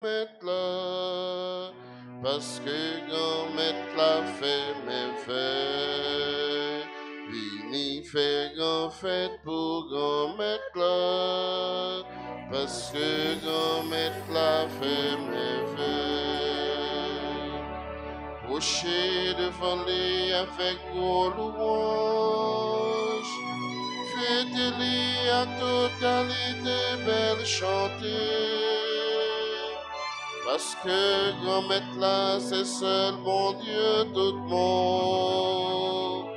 mettre là, parce que grand mettre là fait merveille. Vini fait grand fête pour grand mettre là, parce que grand mettre là fait merveille. Rocher devant lui avec gros louange, faites-lui à toute qualité belle chanter. Parce que grand maître là, c'est seul bon Dieu tout le monde.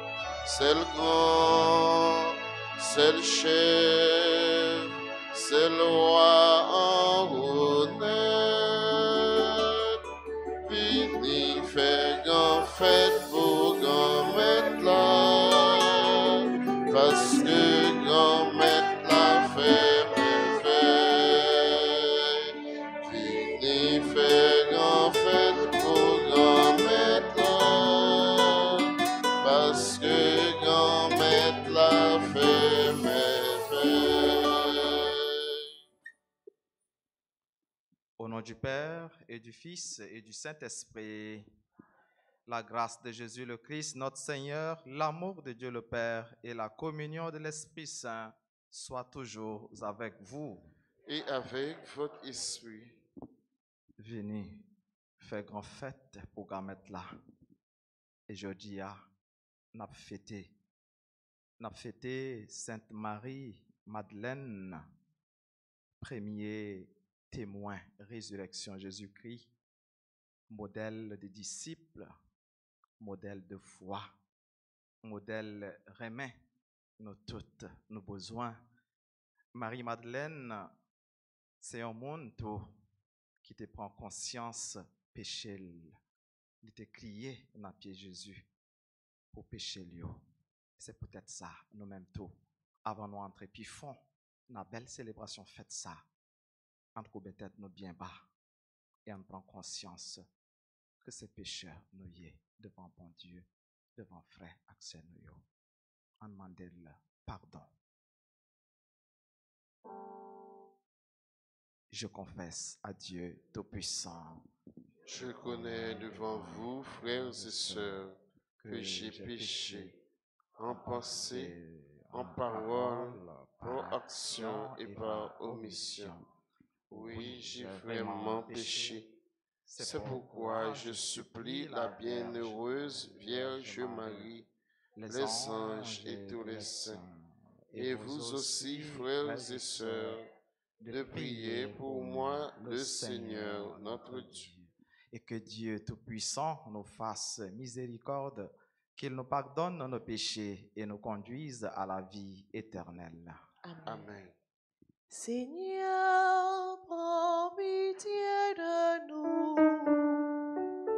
C'est le grand, c'est le chef, c'est le roi en honneur. Vini fait grand fête pour grand maître là, parce que grand maître là fait merveille. Vini fait grand fête pour grand maître là, parce que grand maître là fait merveille. Au nom du Père et du Fils et du Saint-Esprit, la grâce de Jésus le Christ, notre Seigneur, l'amour de Dieu le Père et la communion de l'Esprit Saint soient toujours avec vous. Et avec votre esprit. Venez faire grand fête pour grand mettre là. Et je dis à n'a fêté Sainte Marie Madeleine, premier témoin résurrection Jésus-Christ, modèle de disciples, modèle de foi, modèle remet nous toutes nos besoins. Marie Madeleine, c'est un monde qui te prend conscience péché. Il te crié dans pied Jésus pour pécher lui. C'est peut-être ça, nous-mêmes tout. Avant nous entrer puis fond, dans belle célébration, faites ça. Entre peut-être nous bien bas et on prend conscience que ces pécheurs nous y est devant bon Dieu, devant frère accès nous. On demande le pardon. Je confesse à Dieu Tout-Puissant. Je connais devant vous, frères et sœurs, que j'ai péché en pensée, en parole, par action et par omission. Oui, j'ai vraiment péché. C'est pourquoi je supplie la bienheureuse Vierge Marie, les anges et tous les saints, et vous aussi, frères et sœurs, de prier pour moi, le Seigneur, notre Dieu. Et que Dieu Tout-Puissant nous fasse miséricorde, qu'il nous pardonne nos péchés et nous conduise à la vie éternelle. Amen. Seigneur, prends pitié de nous.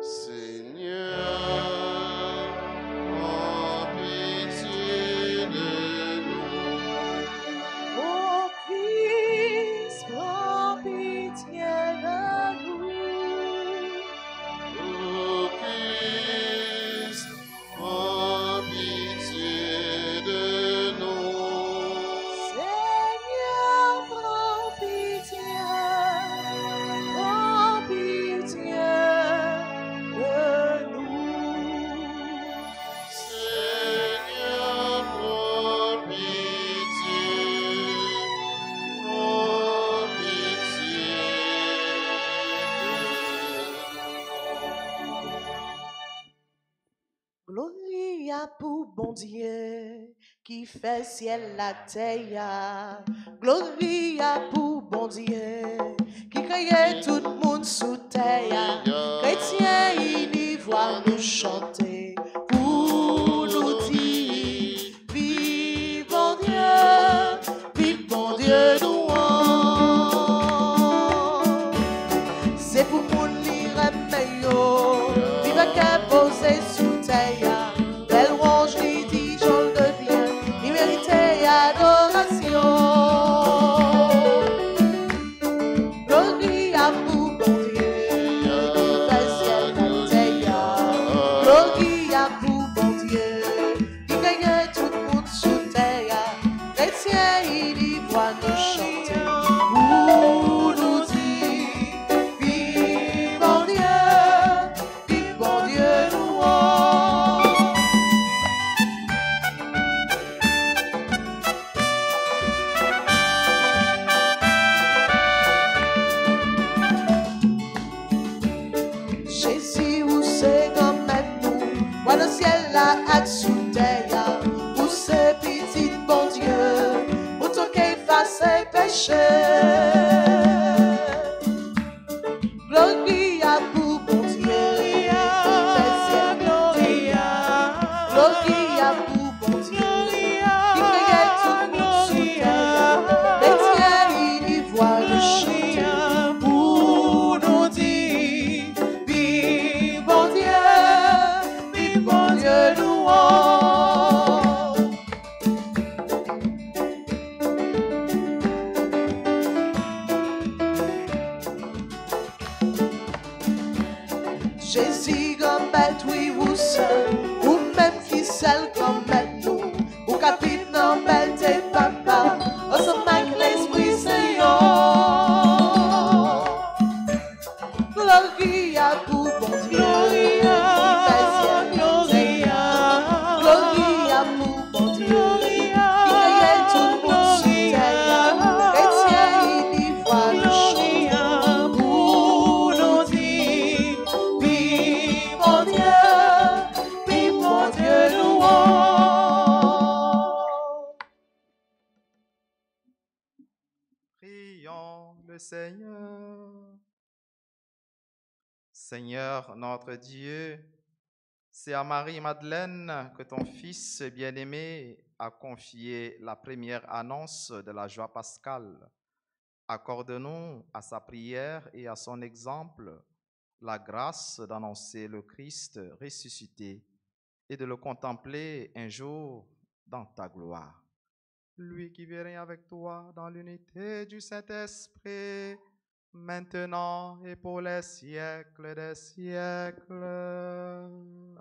Seigneur, prends pitié de nous. Ô Christ, prends pitié de nous. Ô Christ, prends pitié de nous. Seigneur, prends pitié de nous. Seigneur, prends pitié de nous. Gloria pour bon Dieu qui fait ciel la terre. Gloria pour bon Dieu qui crée tout le monde sous terre. Chrétien, il y voit nous chanter pour nous dire vive bon Dieu louange. C'est pour mon lire meilleur, vive qu'à poser sous terre. Belle louange, lui dit, je le deviens, il méritait adoration. Gloria pour bon Dieu, qui fait ciel la terre. Gloria pour bon Dieu, qui gagne tout le monde sous terre. Chrétien, il y voit nous chanter, pour nous dire, vive à sous terre, pour ce petit bon Dieu, pour ton qu'il fasse péché. Gloria pour bon Dieu, Gloria pour bon Dieu, qui créait tout le monde sous terre. Les tiens, ils y voient le chanter pour nous dire, vive bon Dieu louange. Jésus comme bête, oui, vous seul, ou même qui seul comme bête nous, ou capite non bête et papa, au sommet l'Esprit Seigneur. Gloria pour bon Dieu, Gloria pour bon Dieu, qui créait tout le monde sous terre, les tiens, ils y voient le chanter pour nous dire, vive mon Dieu louange. Prions le Seigneur. Seigneur notre Dieu, c'est à Marie-Madeleine que ton Fils bien-aimé a confié la première annonce de la joie pascale. Accorde-nous à sa prière et à son exemple la grâce d'annoncer le Christ ressuscité et de le contempler un jour dans ta gloire. Lui qui vient avec toi dans l'unité du Saint-Esprit, maintenant et pour les siècles des siècles. Amen.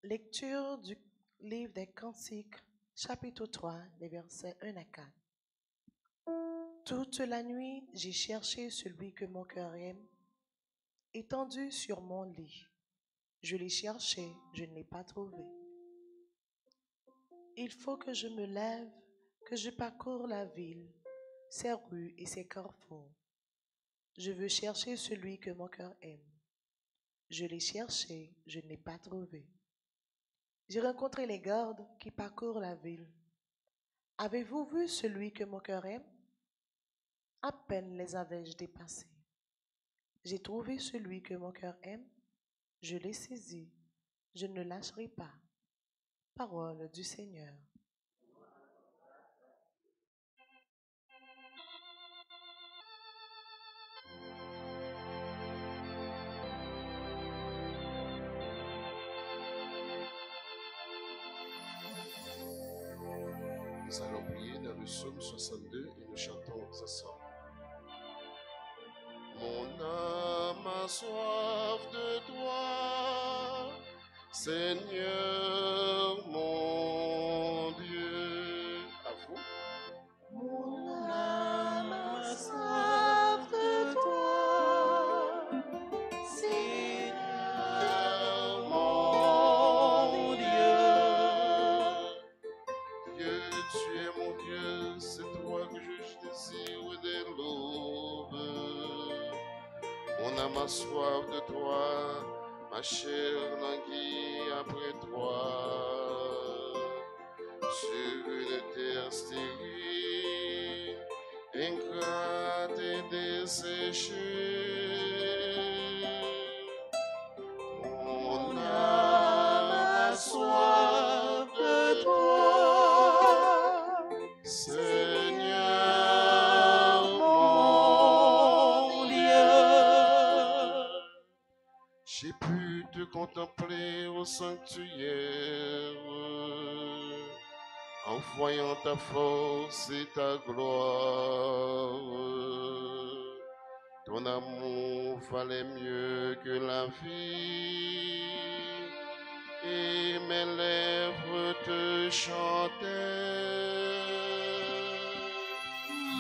Lecture du livre des Cantiques, chapitre 3, les versets 1 à 4. Toute la nuit, j'ai cherché celui que mon cœur aime, étendu sur mon lit. Je l'ai cherché, je ne l'ai pas trouvé. Il faut que je me lève, que je parcours la ville, ses rues et ses carrefours. Je veux chercher celui que mon cœur aime. Je l'ai cherché, je ne l'ai pas trouvé. J'ai rencontré les gardes qui parcourent la ville. Avez-vous vu celui que mon cœur aime? À peine les avais-je dépassés. J'ai trouvé celui que mon cœur aime. Je l'ai saisi. Je ne le lâcherai pas. Parole du Seigneur. Nous allons prier dans le psaume 62 et nous chantons ensemble. Mon âme a soif de toi, Seigneur mon Dieu. À vous. Mon âme a soif de toi, Seigneur mon Dieu. Dieu, tu es mon Dieu, c'est toi que je désire dès l'aube. Mon âme a soif de toi, ma chair languit après toi. Sur une terre stérile, ingrate et desséchée. Mon âme a soif de toi, Seigneur mon Dieu. J'ai pu te contempler au sanctuaire, en voyant ta force et ta gloire. Ton amour valait mieux que la vie, et mes lèvres te chantaient.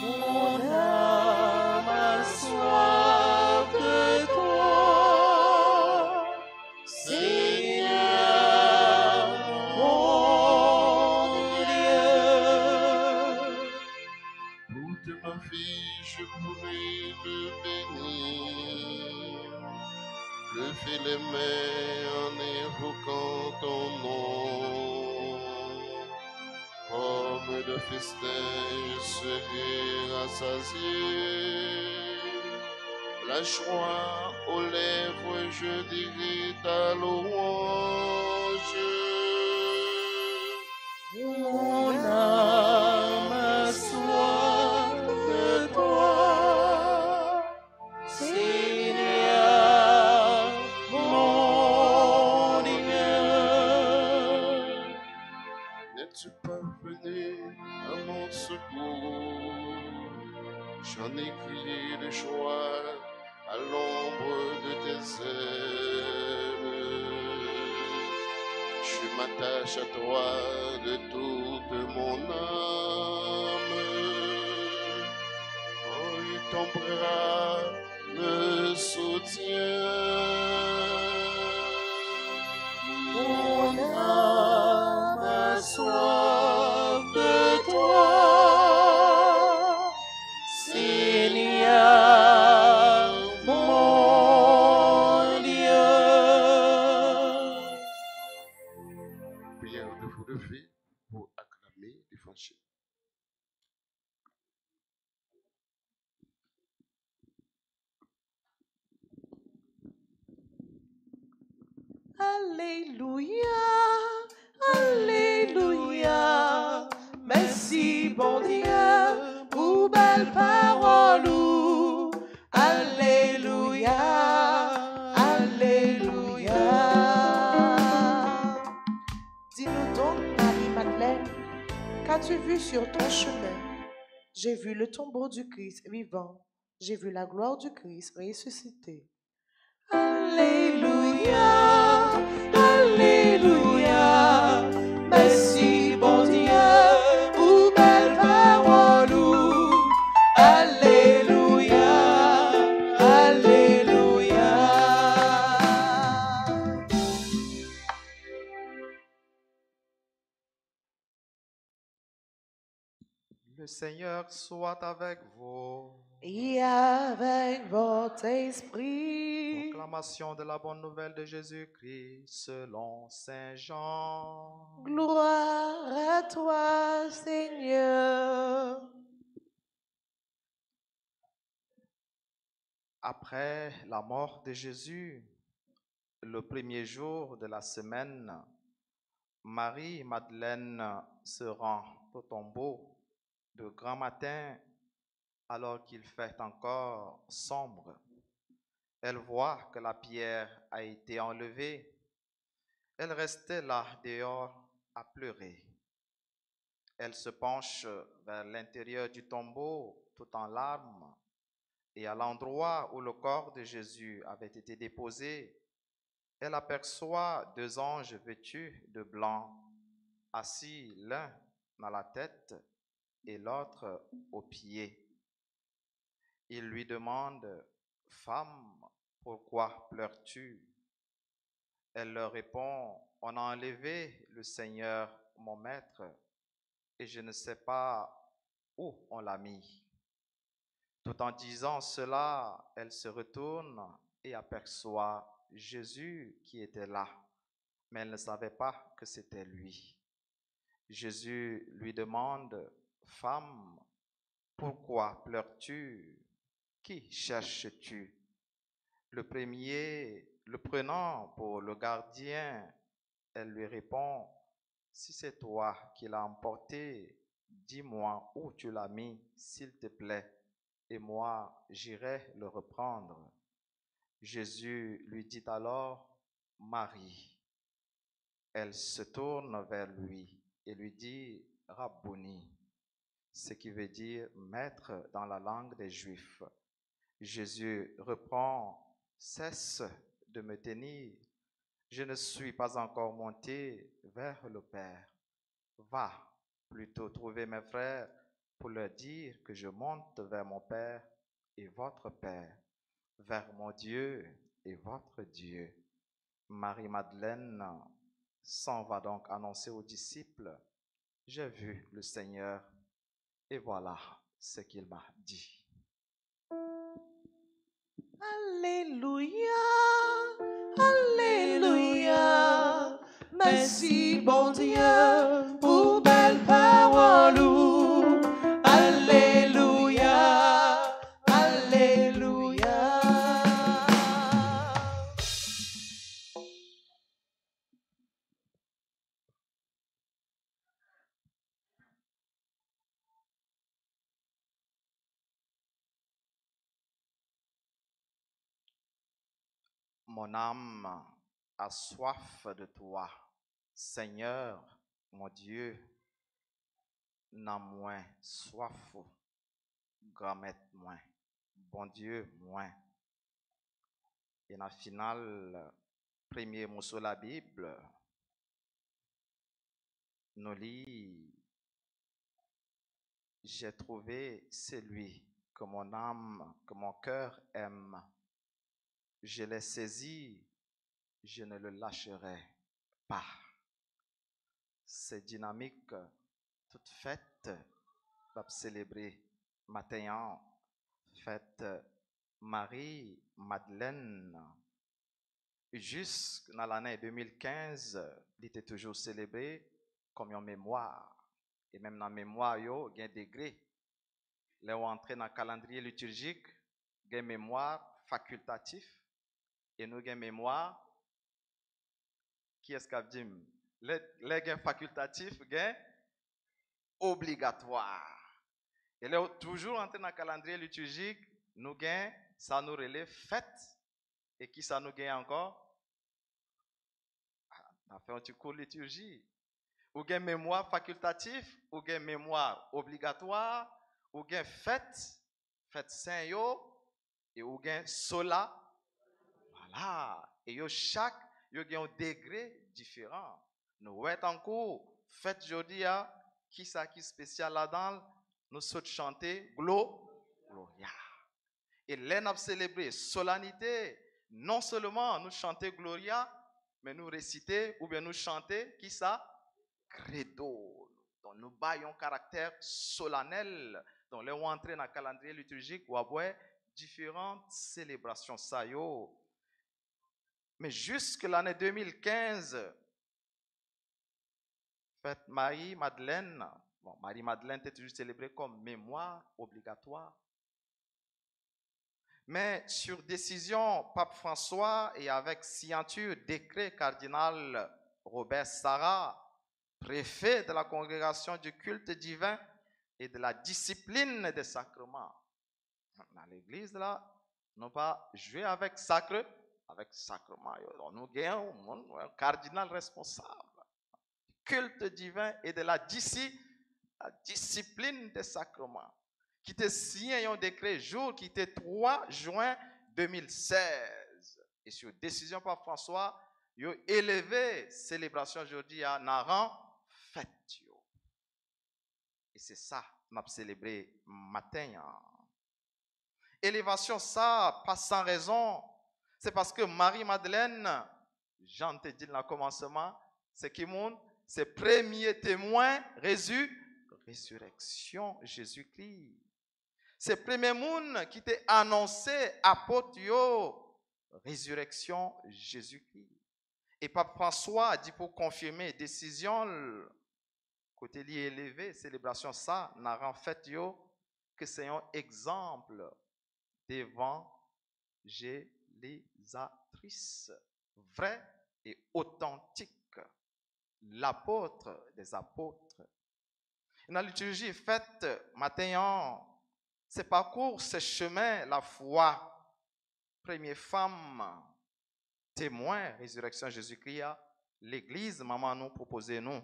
Mon âme a soif de toi, Seigneur mon Dieu. Toute ma vie, je pourrais te bénir, lever les mains en évoquant ton nom. Comme de festin, je serai rassasié. La joie aux lèvres, je dirai ta louange. Mon âme a soif de toi, Seigneur mon Dieu. N'es-tu pas venu à mon secours? J'en ai crié de joie à l'ombre de tes ailes. Je m'attache à toi de toute mon âme. Oh, et ton bras me soutient. Mon âme a soif de toi, Seigneur mon Dieu. Prière de vous lever pour acclamer l'Évangile. Alléluia, Alléluia. Merci bon Dieu pour belle parole. Alléluia, Alléluia. Dis-nous donc, Marie-Madeleine, qu'as-tu vu sur ton chemin? J'ai vu le tombeau du Christ vivant. J'ai vu la gloire du Christ ressuscité. Alléluia, Alléluia. Merci bon Dieu pour belle parole. Alléluia, Alléluia. Le Seigneur soit avec vous. Et avec votre esprit. Proclamation de la bonne nouvelle de Jésus-Christ selon Saint Jean. Gloire à toi, Seigneur. Après la mort de Jésus, le premier jour de la semaine, Marie-Madeleine se rend au tombeau de grand matin alors qu'il fait encore sombre. Elle voit que la pierre a été enlevée. Elle restait là dehors à pleurer. Elle se penche vers l'intérieur du tombeau tout en larmes et à l'endroit où le corps de Jésus avait été déposé, elle aperçoit deux anges vêtus de blanc, assis l'un à la tête et l'autre aux pieds. Ils lui demandent, « Femme, pourquoi pleures-tu » Elle leur répond, « On a enlevé le Seigneur, mon maître, et je ne sais pas où on l'a mis. » Tout en disant cela, elle se retourne et aperçoit Jésus qui était là, mais elle ne savait pas que c'était lui. Jésus lui demande, « Femme, pourquoi pleures-tu? Qui cherches-tu » Le premier, le prenant pour le gardien, elle lui répond, « Si c'est toi qui l'as emporté, dis-moi où tu l'as mis, s'il te plaît, et moi j'irai le reprendre. » Jésus lui dit alors, « Marie. » Elle se tourne vers lui et lui dit, « Rabbouni », ce qui veut dire « maître » dans la langue des Juifs. Jésus reprend, cesse de me tenir. Je ne suis pas encore monté vers le Père. Va plutôt trouver mes frères pour leur dire que je monte vers mon Père et votre Père, vers mon Dieu et votre Dieu. Marie-Madeleine s'en va donc annoncer aux disciples, j'ai vu le Seigneur et voilà ce qu'il m'a dit. Alléluia, Alléluia. Merci bon Dieu pour belle parole. Alléluia, Alléluia. Mon âme a soif de toi, Seigneur, mon Dieu, n'a moins soif, grand-mère moins, bon Dieu moins. Et dans la finale, premier morceau de la Bible, nous lit, j'ai trouvé celui que mon âme, que mon cœur aime. Je l'ai saisi, je ne le lâcherai pas. C'est dynamique, toute fête, va célébrer matin, fête Marie-Madeleine. Jusqu'à l'année 2015, il était toujours célébré comme une mémoire. Et même dans la mémoire, il y a un degré. Là, on entre dans le calendrier liturgique, il y a une mémoire facultative et nous avons une mémoire qui est ce qu'a dit. Les gains facultatifs, gains obligatoires. Et là, toujours entrer dans le calendrier liturgique, nous gagnons, ça nous relève fête. Et qui ça nous gagne encore? On a fait un petit cours de liturgie. Ou gain mémoire facultative, ou gain mémoire obligatoire, ou gain fête saint yo, et ou gain sola. Voilà. Et yo chaque, yo gain un degré différent. Nous être en cours, fête jeudi, qui ça qui spécial là-dedans, nous saute chanter Gloria. Et là, nous célébrer solennité. Non seulement nous chanter Gloria, mais nous réciter ou bien nous chanter qui ça? Credo. Donc nous baillons un caractère solennel. Donc là, on entre dans le calendrier liturgique ou avoir différentes célébrations. Ça yo. Mais jusque l'année 2015, fête Marie-Madeleine. Bon, Marie-Madeleine était toujours célébrée comme mémoire obligatoire. Mais sur décision Pape François et avec signature décret cardinal Robert Sarah, préfet de la congrégation du culte divin et de la discipline des sacrements. Dans l'église, là, non pas jouer avec sacrement. Nous gagnons un cardinal responsable. Culte divin et de la discipline des sacrements. Qui était signé un décret jour qui était 3 juin 2016. Et sur décision par François, il a élevé célébration aujourd'hui à Naran fête. Et c'est ça qu'on a célébré matin. Élévation ça, pas sans raison. C'est parce que Marie-Madeleine, Jean te dit dans le commencement, c'est qui monde? C'est premier témoin, résurrection Jésus-Christ. C'est le premier monde qui t'a annoncé apôtre résurrection Jésus-Christ. Et Pape François a dit pour confirmer décision côté lié élevé célébration ça n'a en fait que c'est un exemple d'évangélisatrice vrai et authentique, l'apôtre des apôtres. Dans la liturgie faite matin, ce parcours, ce chemin, la foi, première femme, témoin, résurrection Jésus-Christ, l'Église, maman nous proposait nous,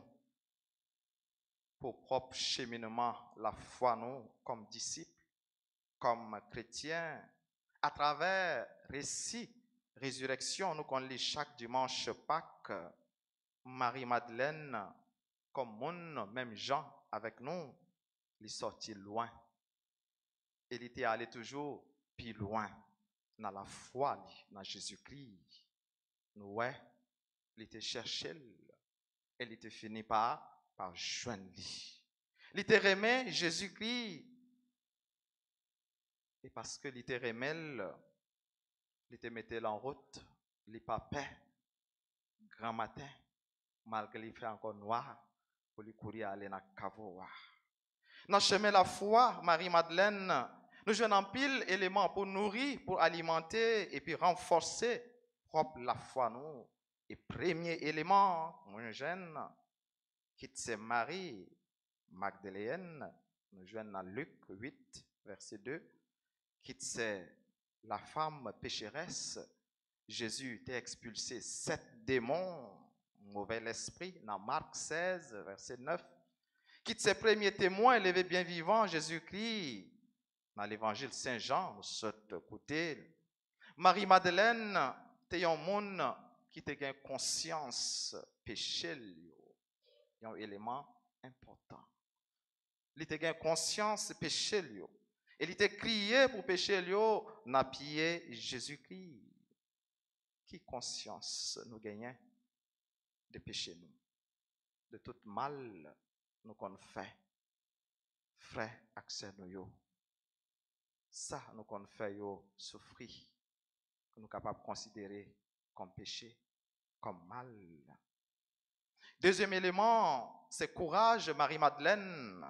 pour propre cheminement, la foi nous, comme disciples, comme chrétiens, à travers récit, résurrection, nous qu'on lit chaque dimanche Pâques, Marie-Madeleine, comme mon, même Jean avec nous, il est sorti loin. Il était allé toujours plus loin dans la foi, dans Jésus-Christ. Nous, ouais, il était cherché, il était fini par joindre. Il était aimé Jésus-Christ. Et parce que il était aimé, il était mis en route, il papait, grand matin, malgré qu'il fait encore noir, pour lui courir aller dans le caveau. Dans le chemin de la foi, Marie-Madeleine, nous jouons en pile éléments pour nourrir, pour alimenter et puis renforcer propre la foi nous. Et premier élément, mon jeune, qui c'est Marie Magdalène, nous jouons dans Luc 8, verset 2, qui c'est la femme pécheresse. Jésus était expulsé 7 démons, mauvais esprit, dans Marc 16, verset 9. Quitte ses premiers témoins, élevé bien vivant, Jésus-Christ, dans l'évangile Saint-Jean, nous sommes côté. Marie-Madeleine, c'est un monde qui a conscience péché, c'est un élément important. Il a conscience péché, et il a crié pour péché, n'a pillé Jésus-Christ. Qui conscience nous gagnons de péché nous, de tout mal nous qu'on fait, frère accès nous yo. Ça nous qu'on fait yo souffrir, que nous capables de considérer comme péché, comme mal. Deuxième élément, c'est courage, Marie-Madeleine.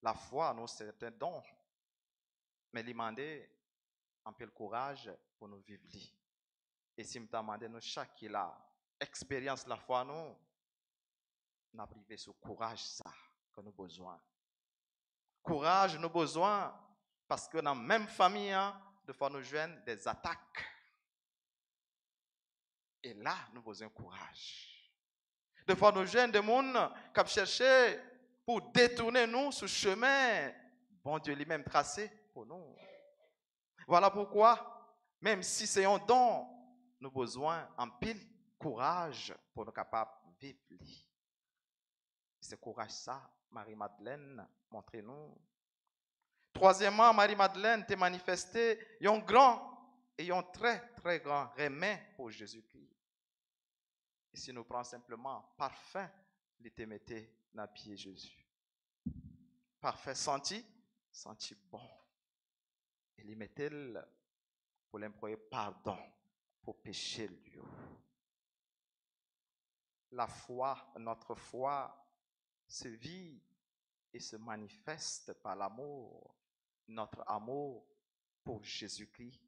La foi, nous, c'est un don. Mais il demande un peu le courage pour nous vivre. Et si nous demandons, nous, chaque qui a expérience de la foi, nous avons privé ce courage ça que nous avons besoin. Courage, nous avons besoin parce que dans la même famille, de fois nous joignent des attaques. Et là, nous avons besoin de courage. De fois nous joignent des gens qui cherchent pour détourner nous sur le chemin. Bon Dieu lui-même tracé pour nous. Voilà pourquoi, même si c'est un don, nous avons besoin en pile courage pour nous capables de vivre. C'est courage ça, Marie-Madeleine, montrez-nous. Troisièmement, Marie-Madeleine t'a manifesté un grand et un très, très grand remède pour Jésus-Christ. Et si nous prenons simplement parfait, il te mettait dans pied Jésus. Parfait senti bon. Il y mettait pour l'employer pardon pour pécher lui. La foi, notre foi se vit et se manifeste par l'amour, notre amour pour Jésus-Christ.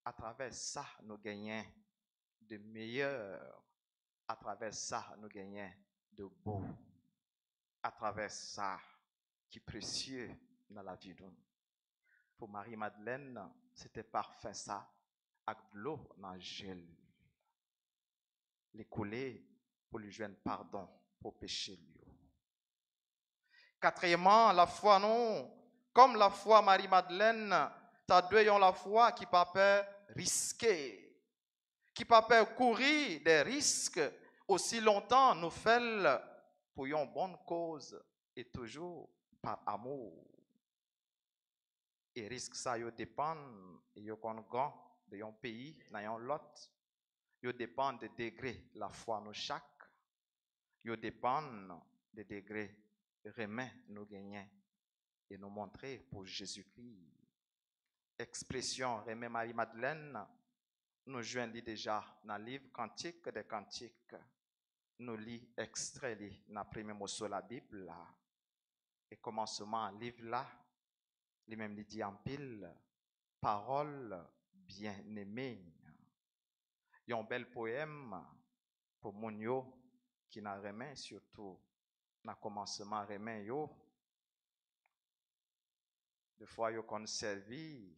À travers ça, nous gagnons de meilleur. À travers ça, nous gagnons de beau. À travers ça, qui est précieux dans la vie de nous. Pour Marie-Madeleine, c'était parfait ça, avec de l'eau dans le gel. Les couler pour lui joindre pardon pour pécher lui. Quatrièmement, la foi non, comme la foi Marie-Madeleine, t'as deux la foi qui pas peur risquer, qui pas peur courir des risques aussi longtemps nous fait pour une bonne cause et toujours par amour. Et risque ça yo dépend yo kon grand de un pays dans un lot. Yo dépend de degré la foi nous chaque. Yo dépend de degré remède nous gagner et nous montrer pour Jésus-Christ. Expression remède Marie-Madeleine nous joignons déjà dans le livre Cantique des Cantiques. Nous lit extrait dans le premier mot sur la Bible là. Et commencement livre là, lui-même dit en pile parole bien-aimée. Il y a un bel poème pour mon yo qui n'a remis surtout dans le commencement remis yo. Des fois yo qu'on servi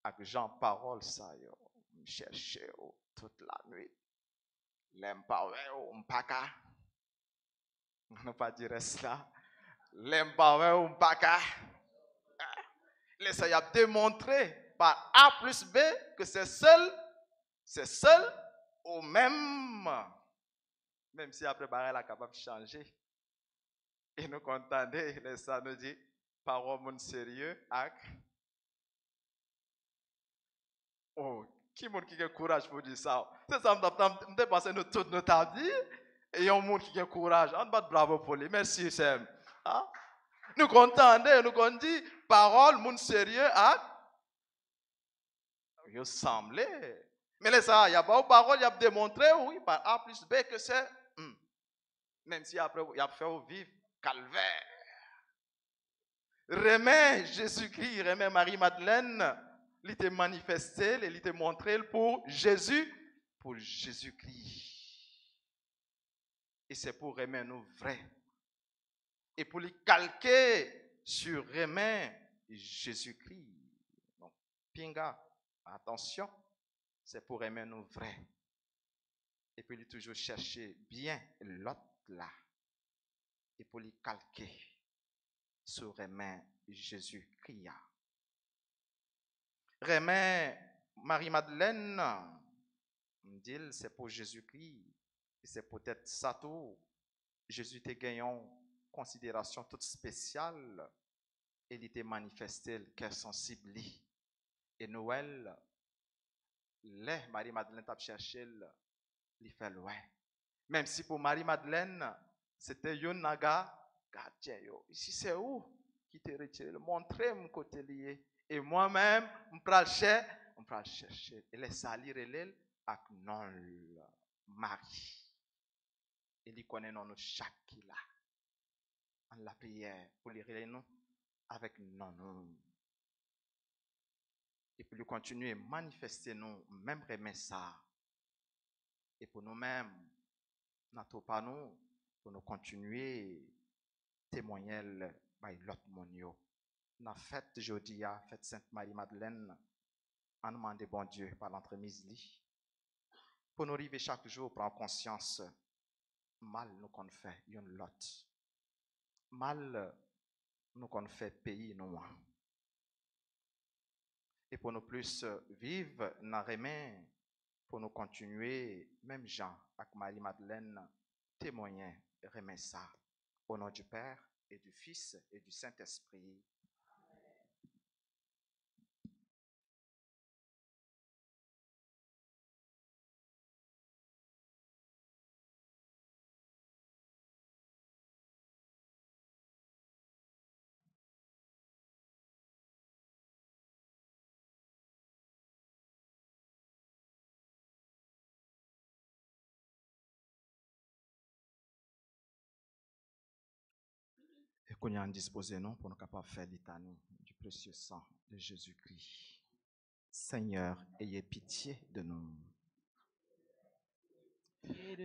avec Jean parole ça yo chercher toute la nuit. L'aime pas ou m'paka. On pas dire cela. L'aime pas ou m'paka. Laisse y a démontré par A plus B que c'est seul au même. Même si après, elle est capable de changer. Et nous contendons, ça nous dit, parole mon sérieux, acte. Oh, qui a courage pour dire ça? C'est ça, je me passé toute notre vie. Et il y a un monde qui a courage. On bat bravo pour lui. Merci, Sam. Hein? Nous contendons, nous dit, parole mon sérieux, acte. Il semble. Mais là, ça, il y a pas de parole, il y a démontré, oui, par A plus B que c'est. Même si après, il y a fait vivre calvaire. Remets Jésus-Christ, remets Marie-Madeleine, il était manifesté, il était montré pour Jésus-Christ. Et c'est pour remets nous vrais. Et pour les calquer sur remets Jésus-Christ. Donc, pinga, attention, c'est pour remets nous vrais. Et puis, il toujours chercher bien l'autre là. Et pour les calquer sur remets Jésus-Christ. Remets Marie-Madeleine, dit c'est pour Jésus-Christ. Et c'est peut-être ça tout. Jésus te gagné en considération toute spéciale. Et il était manifesté qu'elle sensible. Et Noël, les Marie-Madeleine t'a cherché, il fait loin. Même si pour Marie-Madeleine, c'était Yonaga, gardien. Ici c'est où qui te retire? Montrez mon côté lié. Et moi-même, je vais chercher. Et les salir avec non Marie. Et il connaît non chaque là. En la prière pour les réunir avec non. Et pour lui continuer à manifester nous, même remettre ça. Et pour nous-mêmes, n'attendons pas nous, pour nous continuer à témoigner l'autre monde. La fête jeudi, fête Sainte Marie-Madeleine, en demandant bon Dieu par l'entremise li. Pour nous arriver chaque jour, prendre conscience, mal nous qu'on fait, yon lot. Mal nous qu'on fait pays nous. Et pour nous plus vivre dans remède, pour nous continuer, même Jean avec Marie-Madeleine, témoigner, remet ça. Au nom du Père et du Fils et du Saint-Esprit. Et qu'on y a disposé nous pour nous capables de faire litanie du précieux sang de Jésus-Christ. Seigneur, ayez pitié de nous.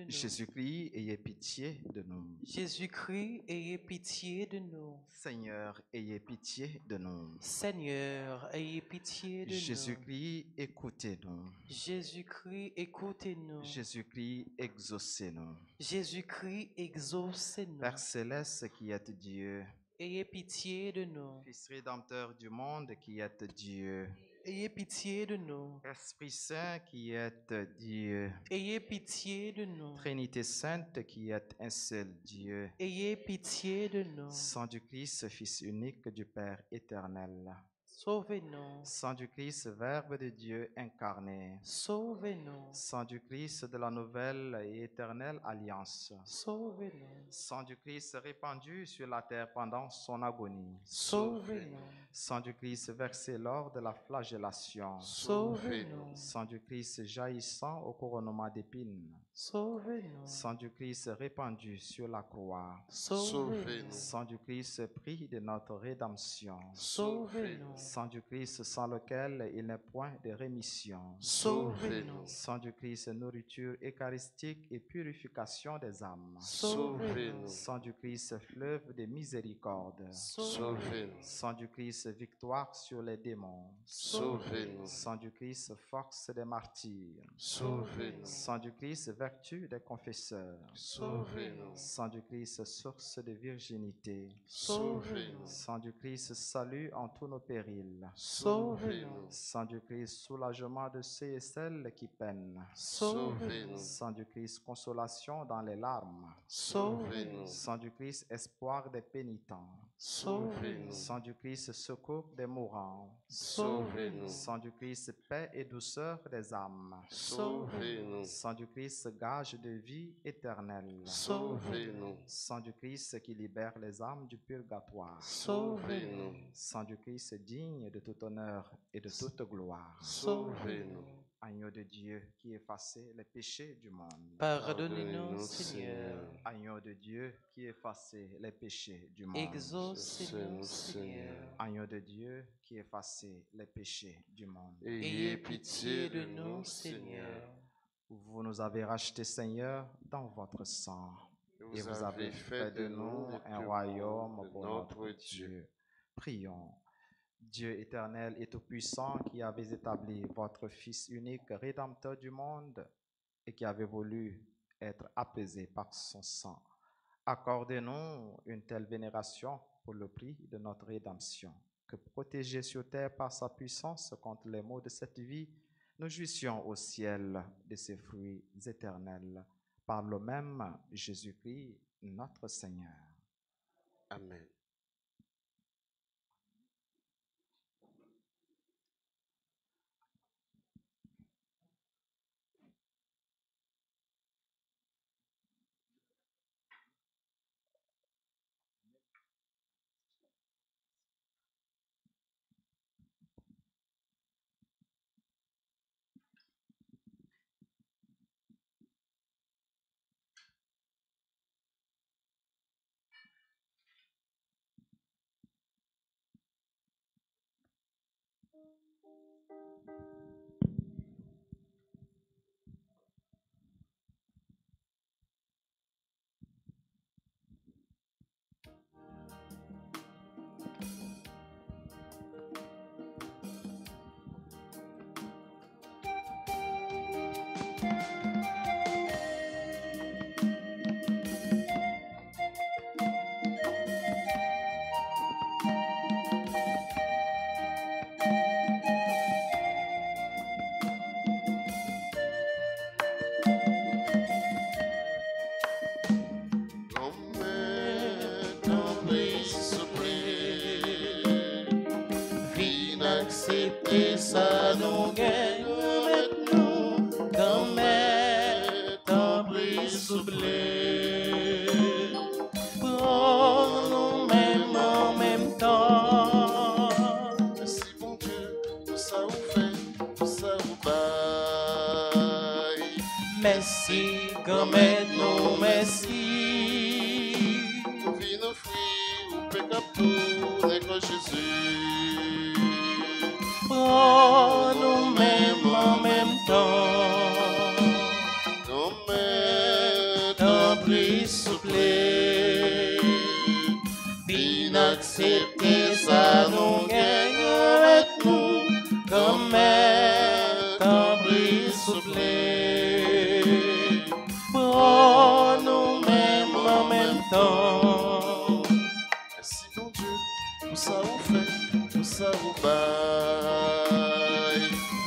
Jésus-Christ, ayez pitié de nous. Jésus-Christ, ayez pitié de nous. Seigneur, ayez pitié de nous. Seigneur, ayez pitié de nous. Jésus-Christ, écoutez-nous. Jésus-Christ, écoutez-nous. Jésus-Christ, exaucez-nous. Jésus-Christ, exaucez-nous. Père céleste qui êtes Dieu. Ayez pitié de nous. Fils rédempteur du monde qui êtes Dieu. Ayez pitié de nous. Esprit Saint qui êtes Dieu. Ayez pitié de nous. Trinité Sainte qui êtes un seul Dieu. Ayez pitié de nous. Sang du Christ, Fils unique du Père éternel. Sauvez-nous. Sang du Christ, Verbe de Dieu incarné. Sauvez-nous. Sang du Christ de la nouvelle et éternelle alliance. Sauvez-nous. Sang du Christ répandu sur la terre pendant son agonie. Sauvez-nous. Sang du Christ versé lors de la flagellation. Sauvez-nous. Sang du Christ jaillissant au couronnement d'épines. Sauvez-nous. Sang du Christ répandu sur la croix. Sauvez-nous. Sang du Christ prix de notre rédemption. Sauvez-nous. Sang du Christ sans lequel il n'est point de rémission. Sauvez-nous. Sang du Christ nourriture eucharistique et purification des âmes. Sauvez-nous. Sang du Christ fleuve de miséricorde. Sauvez-nous. Sang du Christ victoire sur les démons. Sauvez-nous. Sang du Christ force des martyrs. Sauvez-nous. Sang du Christ vertu des confesseurs. Sauvez-nous. Sang du Christ, source de virginité. Sauvez-nous. Sang du Christ, salut en tous nos périls. Sauvez-nous. Sang du Christ, soulagement de ceux et celles qui peinent. Sauvez-nous. Sang du Christ, consolation dans les larmes. Sauvez-nous. Sang du Christ, espoir des pénitents. Sauvez-nous. Sang du Christ, secours des mourants. Sauvez-nous. Sang du Christ, paix et douceur des âmes. Sauvez-nous. Sang du Christ, gage de vie éternelle. Sauvez-nous. Sang du Christ qui libère les âmes du purgatoire. Sauvez-nous. Sang du Christ digne de tout honneur et de toute gloire. Sauvez-nous. Agneau de Dieu qui effaçait les péchés du monde. Pardonnez-nous, Seigneur. Agneau de Dieu qui effaçait les péchés du monde. Exaucez-nous, Seigneur. Agneau de Dieu qui effaçait les péchés du monde. Ayez pitié de nous, Seigneur. Vous nous avez rachetés, Seigneur, dans votre sang. Et vous avez fait de nous un royaume pour notre Dieu. Prions. Dieu éternel et tout-puissant, qui avez établi votre Fils unique, Rédempteur du monde, et qui avez voulu être apaisé par son sang, accordez-nous une telle vénération pour le prix de notre rédemption, que protégés sur terre par sa puissance contre les maux de cette vie, nous jouissions au ciel de ses fruits éternels, par le même Jésus-Christ, notre Seigneur. Amen. Accepter ça nous gagne avec nous comme ton prix soufflé. Pour nous-mêmes en même temps. Merci mon Dieu, pour ça vous fait, pour ça vous baille. Merci comme nous, merci. Nous vîmes nos fruits, ou pécap pour l'école Jésus. Pour nous-mêmes en même temps. Comme Ton prix soufflé. Inaccepté, ça nous gagne avec nous. Comme ton prix soufflé. Pour nous-mêmes en même temps. Merci mon Dieu, pour ça vous fait, pour ça vous baille.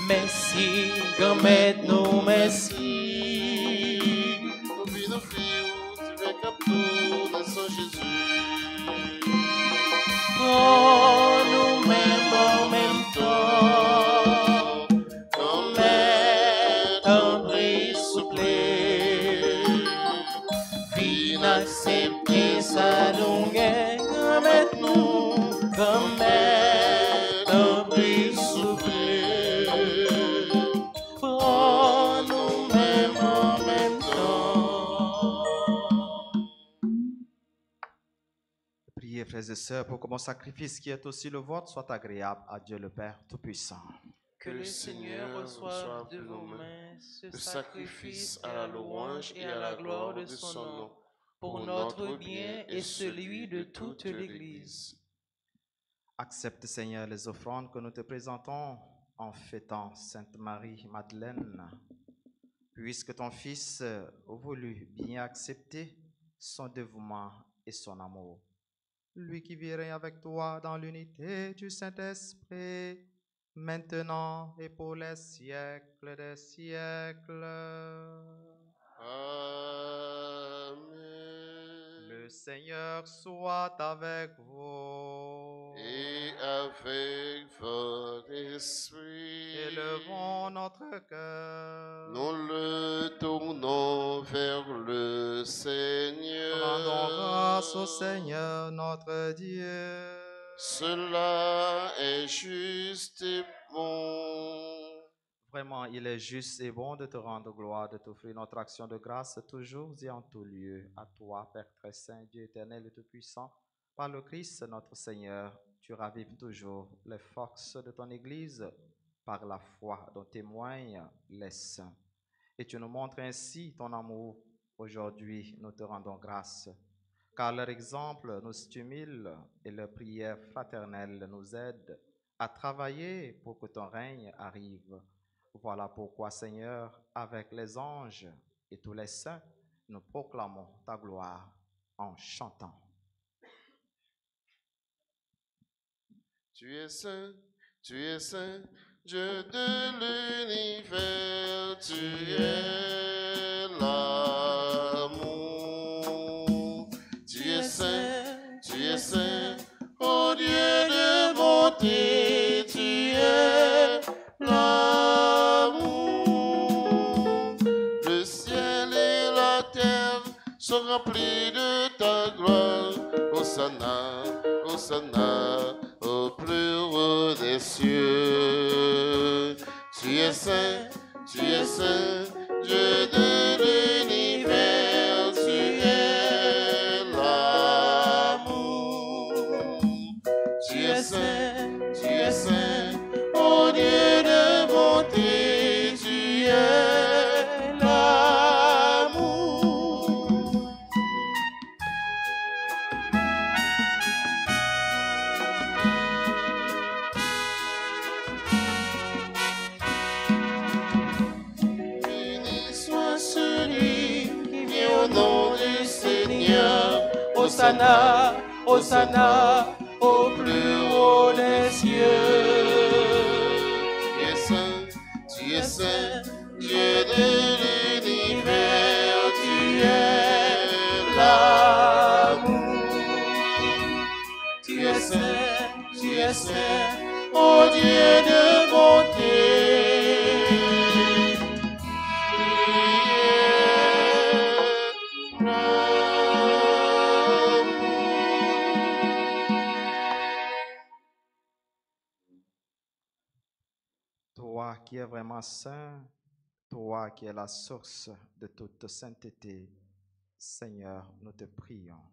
Merci, comme nous, merci. Nous vîmes nos fruits, ou tu veux cap pour le sang Jésus. Pour nous-mêmes en même temps. Comme ton prix soufflé. Inaccepté, ça nous gagne avec nous. Comme ton prix soufflé. Pour nous-mêmes en même temps. Priez, frères et sœurs, pour que mon sacrifice, qui est aussi le vôtre, soit agréable à Dieu le Père Tout-Puissant. Que le Seigneur reçoive de vos mains ce sacrifice à la louange et à la gloire de son nom, pour notre bien et celui de toute l'Église. Accepte, Seigneur, les offrandes que nous te présentons en fêtant Sainte Marie Madeleine, puisque ton Fils voulut bien accepter son dévouement et son amour. Lui qui vit avec toi dans l'unité du Saint-Esprit, maintenant et pour les siècles des siècles. Amen. Le Seigneur soit avec vous. Et avec votre esprit, Élevons notre cœur. nous le tournons vers le Seigneur. Rendons grâce au Seigneur notre Dieu. Cela est juste et bon. Vraiment, il est juste et bon de te rendre gloire, de t'offrir notre action de grâce toujours et en tout lieu. À toi, Père très saint, Dieu éternel et tout-puissant, par le Christ notre Seigneur, tu ravives toujours les forces de ton Église par la foi dont témoignent les saints. Et tu nous montres ainsi ton amour. Aujourd'hui, nous te rendons grâce, car leur exemple nous stimule et leur prière fraternelle nous aide à travailler pour que ton règne arrive. Voilà pourquoi, Seigneur, avec les anges et tous les saints, nous proclamons ta gloire en chantant. Tu es saint, Dieu de l'univers, tu es l'amour. Tu es saint, ô Dieu de bonté, tu es l'amour. Le ciel et la terre sont remplis de ta gloire. Hosanna, Hosanna, au plus haut des cieux. Tu es saint, Dieu de l'univers, tu es l'amour. Tu es saint, ô Dieu de bonté, tu es l'amour. Béni soit celui qui vient au nom du Seigneur. Hosanna, Hosanna, au plus haut des cieux. Tu es saint, Dieu de l'univers, tu es l'amour. Tu es saint, ô Dieu de bonté. Toi qui es vraiment saint, toi qui es la source de toute sainteté, Seigneur, nous te prions.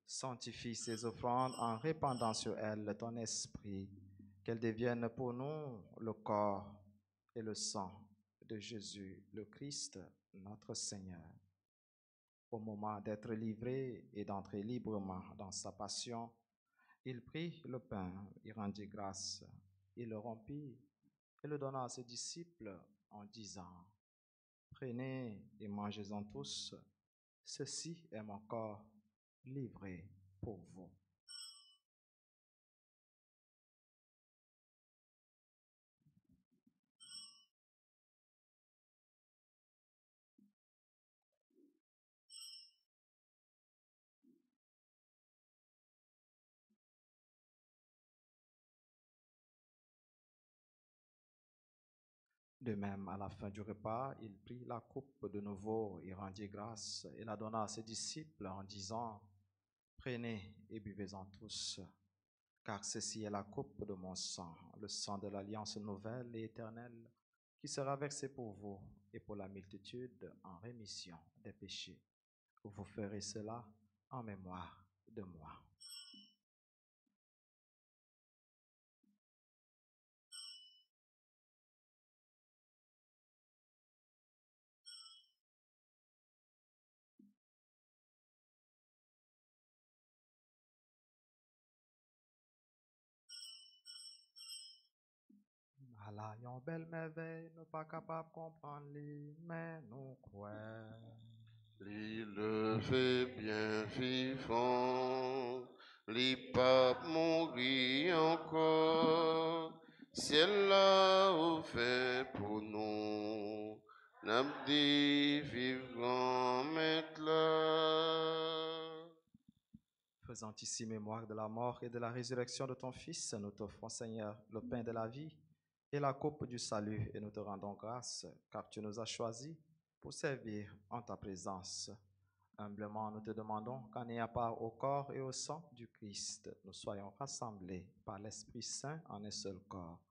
Sanctifie ces offrandes en répandant sur elles ton esprit, qu'elles deviennent pour nous le corps et le sang de Jésus, le Christ, notre Seigneur. Au moment d'être livré et d'entrer librement dans sa passion, il prit le pain, il rendit grâce, il le rompit et le donna à ses disciples en disant: Prenez et mangez-en tous, ceci est mon corps livré pour vous. De même, à la fin du repas, il prit la coupe de nouveau et rendit grâce et la donna à ses disciples en disant: Prenez et buvez-en tous, car ceci est la coupe de mon sang, le sang de l'alliance nouvelle et éternelle, qui sera versé pour vous et pour la multitude en rémission des péchés. Vous ferez cela en mémoire de moi. À là, yon belle merveille, nous pas capable de comprendre les, mais nous croyons. Le fait bien vivant, les papes mourir encore, ciel l'a ouvert pour nous, n'abdi vivant maintenant. Faisant ici mémoire de la mort et de la résurrection de ton Fils, nous t'offrons, Seigneur, le pain de la vie et la coupe du salut, et nous te rendons grâce, car tu nous as choisis pour servir en ta présence. Humblement, nous te demandons qu'en ayant part au corps et au sang du Christ, nous soyons rassemblés par l'Esprit Saint en un seul corps.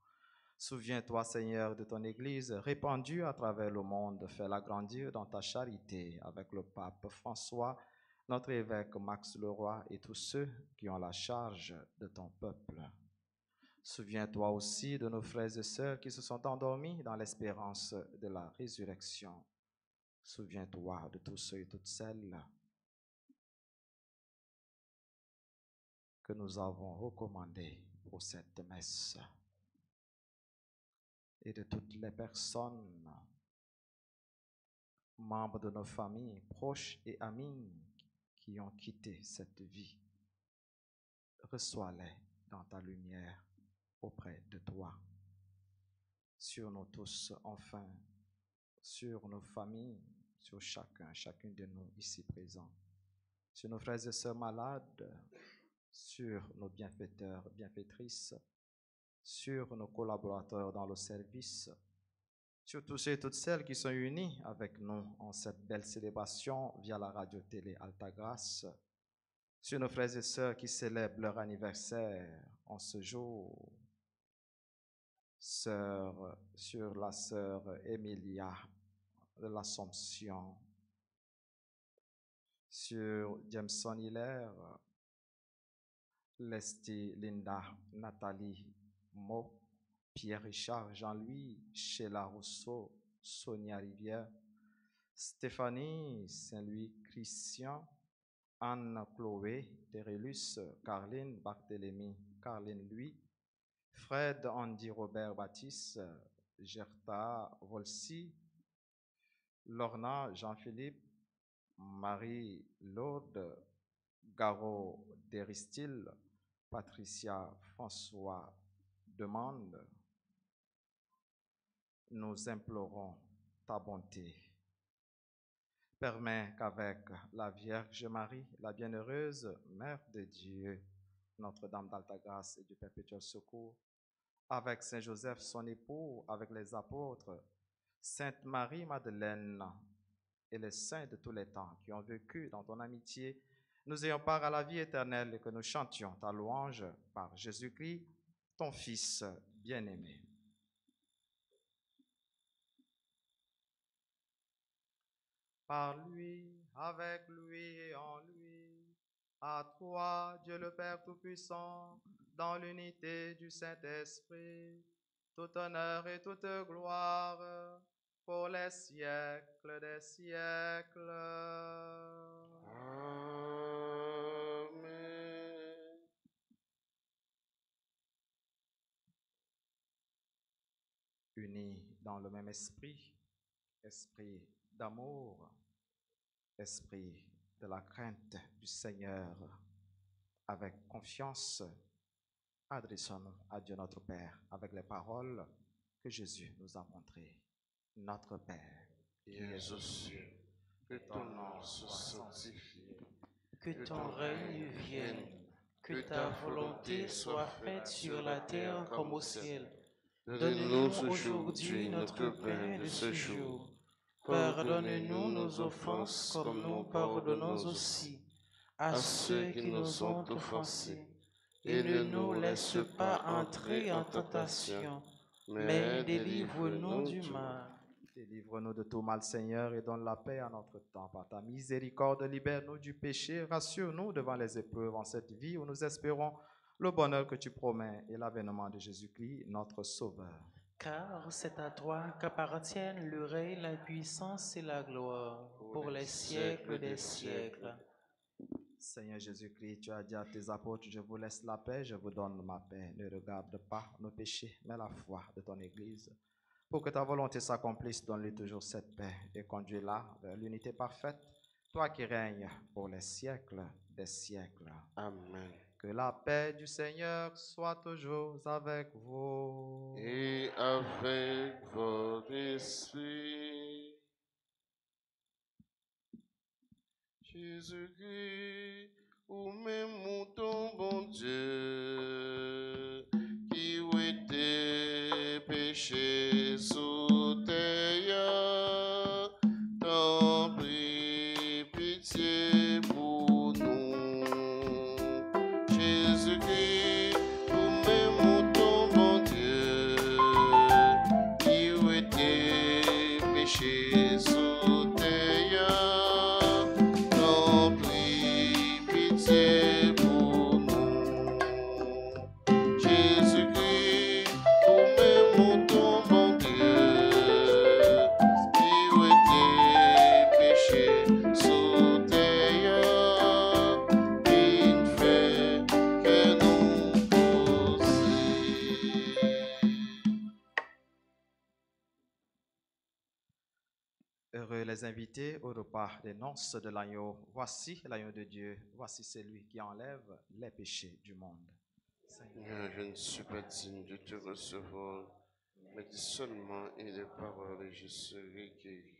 Souviens-toi, Seigneur, de ton Église répandue à travers le monde. Fais-la grandir dans ta charité avec le pape François, notre évêque Max Leroy et tous ceux qui ont la charge de ton peuple. Souviens-toi aussi de nos frères et sœurs qui se sont endormis dans l'espérance de la résurrection. Souviens-toi de tous ceux et toutes celles que nous avons recommandés pour cette messe et de toutes les personnes, membres de nos familles, proches et amis qui ont quitté cette vie. Reçois-les dans ta lumière auprès de toi. Sur nous tous, enfin, sur nos familles, sur chacune de nous ici présents, sur nos frères et sœurs malades, sur nos bienfaiteurs, bienfaitrices, sur nos collaborateurs dans le service, sur tous ceux et toutes celles qui sont unis avec nous en cette belle célébration via la radio-télé Altagrace, sur nos frères et sœurs qui célèbrent leur anniversaire en ce jour, sur la sœur Emilia de l'Assomption, sur Jameson Hiller, Lestie, Linda, Nathalie, Mo, Pierre-Richard, Jean-Louis, Sheila Rousseau, Sonia Rivière, Stéphanie, Saint-Louis, Christian, Anne-Chloé, Terélus, Carline, Barthélemy, Carline Louis, Fred, Andy, Robert, Baptiste, Gerta, Volsi, Lorna, Jean-Philippe, Marie, Lourdes, Garo, Deristil, Patricia, François, Demande. Nous implorons ta bonté. Permets qu'avec la Vierge Marie, la bienheureuse Mère de Dieu, Notre-Dame d'Altagrace et du Perpétuel Secours, avec Saint Joseph, son époux, avec les apôtres, Sainte Marie-Madeleine et les saints de tous les temps qui ont vécu dans ton amitié, nous ayons part à la vie éternelle et que nous chantions ta louange par Jésus-Christ, ton Fils bien-aimé. Par lui, avec lui et en lui, à toi, Dieu le Père Tout-Puissant, dans l'unité du Saint-Esprit, tout honneur et toute gloire pour les siècles des siècles. Amen. Unis dans le même esprit, esprit d'amour, esprit de la crainte du Seigneur, avec confiance, adressons-nous à Dieu notre Père avec les paroles que Jésus nous a montrées. Notre Père, qui es aux cieux, que ton nom soit sanctifié, Que ton règne vienne, que ta volonté soit faite sur la terre comme au ciel. Donne-nous aujourd'hui notre pain de ce jour. Pardonne-nous nos offenses comme nous pardonnons aussi à ceux qui nous ont offensés. Et ne nous laisse pas entrer en tentation, mais délivre-nous du mal. délivre-nous de tout mal, Seigneur, et donne la paix à notre temps. Par ta miséricorde, libère-nous du péché, rassure-nous devant les épreuves en cette vie où nous espérons le bonheur que tu promets et l'avènement de Jésus-Christ, notre Sauveur. Car c'est à toi qu'appartiennent le règne, la puissance et la gloire pour les siècles des siècles. Seigneur Jésus-Christ, tu as dit à tes apôtres, je vous laisse la paix, je vous donne ma paix. Ne regarde pas nos péchés, mais la foi de ton Église. Pour que ta volonté s'accomplisse, donne-lui toujours cette paix et conduis-la vers l'unité parfaite, toi qui règnes pour les siècles des siècles. Amen. Que la paix du Seigneur soit toujours avec vous. Et avec votre esprit. Jésus-Christ, ou même ton bon Dieu, qui était péché sous terre, t'en prie pitié pour nous. Jésus-Christ, ou même ton bon Dieu, qui était péché sous terre, pitié pour nous. Jésus-Christ, nous-mêmes ton bon Dieu, qui était péché sous terre, il fait que nous aussi. Heureux les invités au repas des noces de l'agneau. Voici l'agneau de Dieu, voici celui qui enlève les péchés du monde. Seigneur, je ne suis pas digne de te recevoir, mais dis seulement une des paroles et je serai guéri.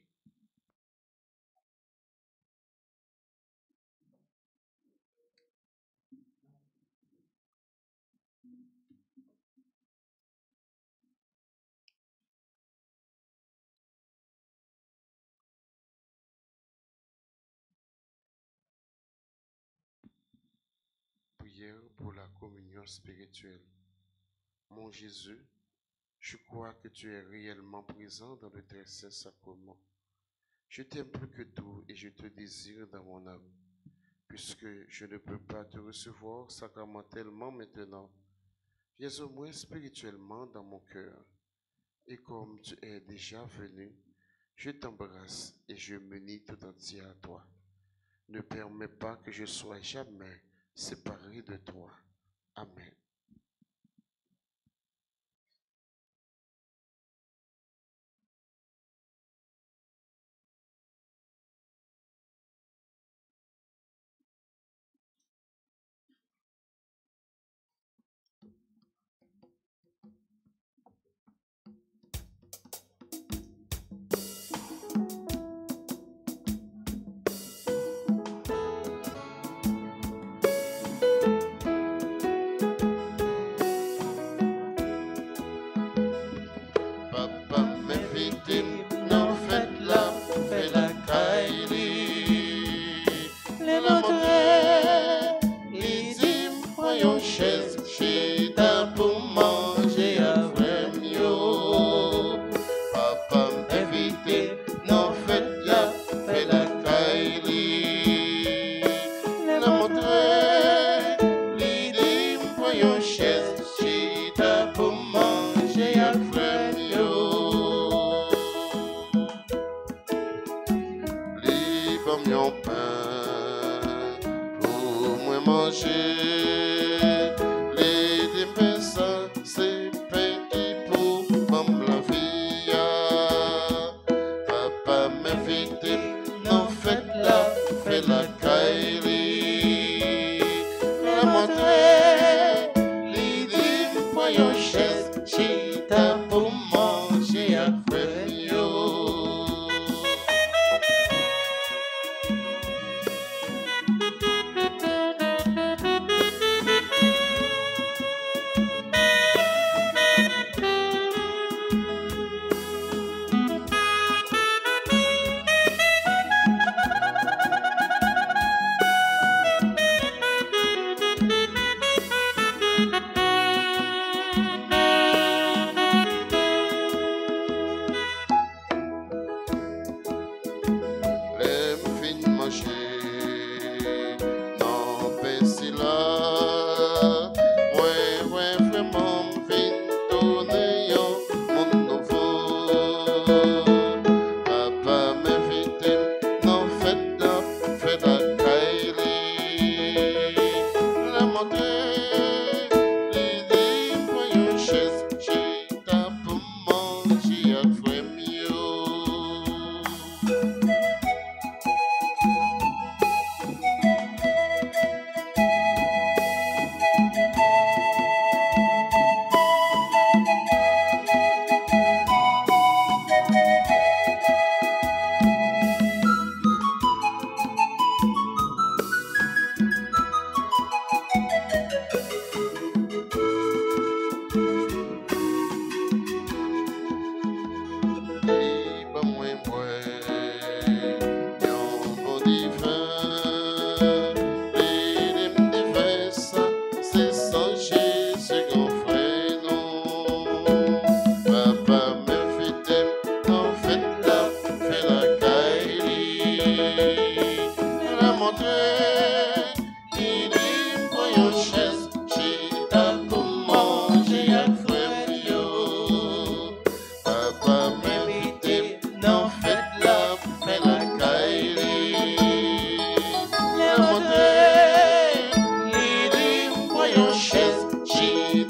Prière pour la communion spirituelle. Mon Jésus, je crois que tu es réellement présent dans le très saint sacrement. Je t'aime plus que tout et je te désire dans mon âme. Puisque je ne peux pas te recevoir sacramentellement maintenant, viens au moins spirituellement dans mon cœur. Et comme tu es déjà venu, je t'embrasse et je m'unis tout entier à toi. Ne permets pas que je sois jamais séparé de toi. Amen.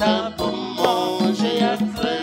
ta pour manger à frère.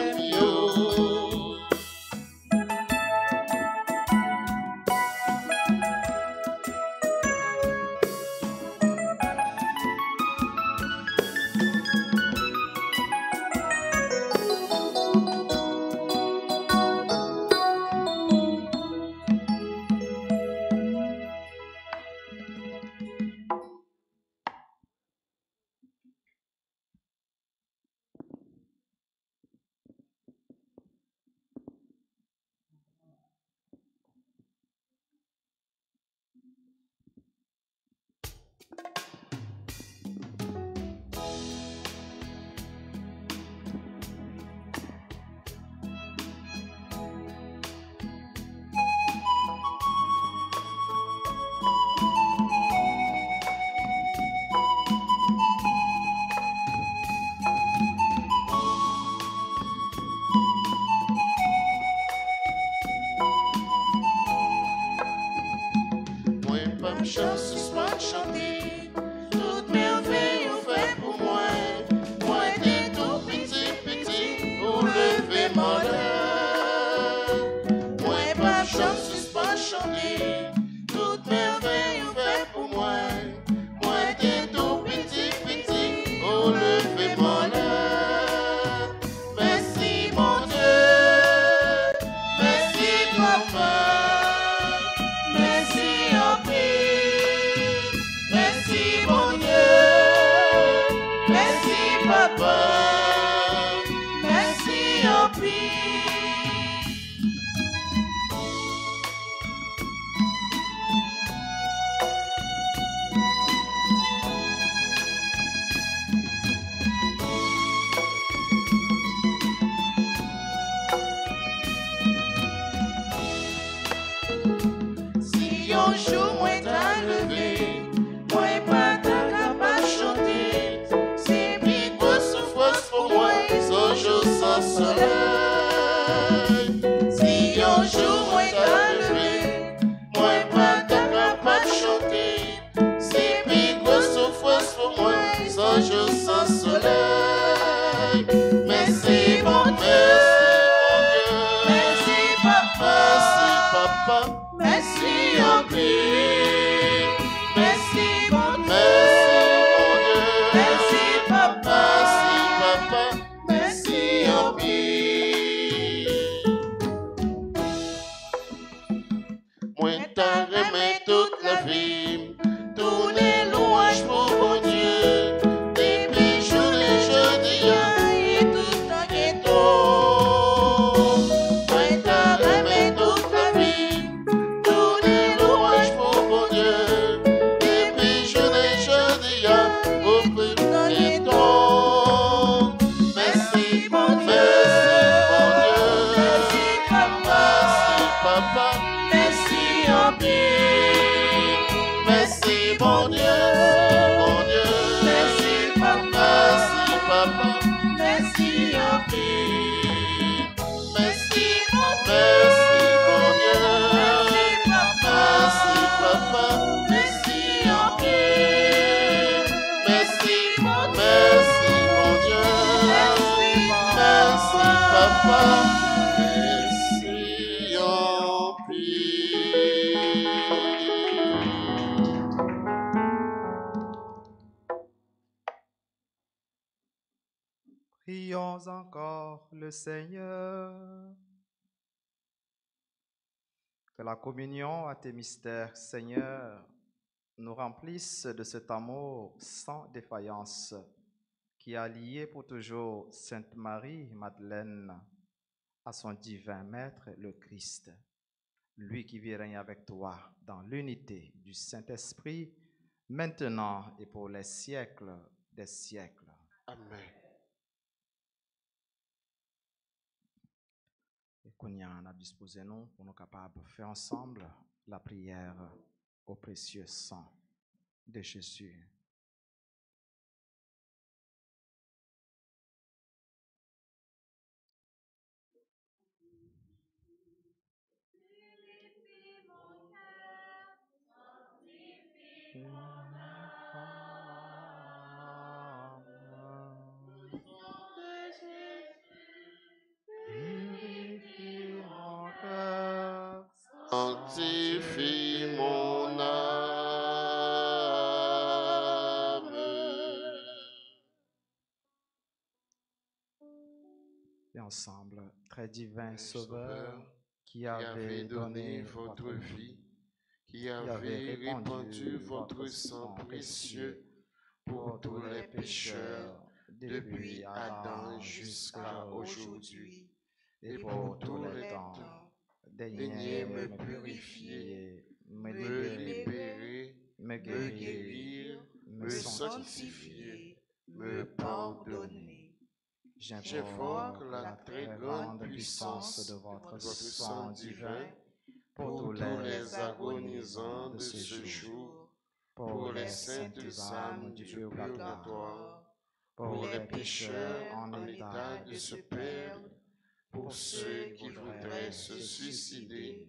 Chance pas chanter, toute merveille ont fait pour moi. Moi t'es tout petit pour lever mon œil. Moi pas chance pas chanter, toute merveille ont fait pour moi. Moi t'es tout petit pour lever mon œil. Merci mon Dieu, merci papa. Merci en pire. Si un jour moi t'as levé, moi pas t'as capable chanter. C'est bien quoi souffrance pour moi, ce jour sans soleil. Si un jour moi t'as levé, moi pas t'as capable chanter. C'est bien quoi souffrance pour moi, ce jour sans soleil. Merci mon Dieu, merci papa, merci en pire. Merci mon Dieu, merci papa, merci en pire. Moi t'as remis toute la vie, tous les louanges pour mon Dieu. Depuis jour et jeudi et tout en ghetto. Moi t'as remis toute la vie, tous les louanges pour mon Dieu. Depuis jour et jeudi au plus ghetto. Merci mon Dieu, merci papa, merci en pire. Merci mon Dieu, merci papa, merci en pire. Merci mon Dieu, merci papa, merci en pire. Merci mon Dieu, merci papa, merci en pire. Prions encore le Seigneur. Que la communion à tes mystères, Seigneur, nous remplisse de cet amour sans défaillance qui a lié pour toujours Sainte Marie Madeleine à son divin Maître, le Christ, lui qui vit règne avec toi dans l'unité du Saint-Esprit, maintenant et pour les siècles des siècles. Amen. Et qu'on y en a disposé nous pour nous capables de faire ensemble la prière au précieux sang de Jésus. sanctifie mon âme. Et ensemble, très divin Sauveur, Sauveur, qui avez donné votre vie, qui avez répandu votre sang précieux pour tous les pécheurs, depuis Adam jusqu'à aujourd'hui, et pour tous les temps. Daignez me purifier, me libérer, me guérir, me sanctifier, me pardonner. J'invoque la très grande puissance de votre sang divin pour tous les agonisants de ce jour, pour les saintes âmes du purgatoire, pour les pécheurs en état de se perdre, pour ceux qui voudraient se suicider,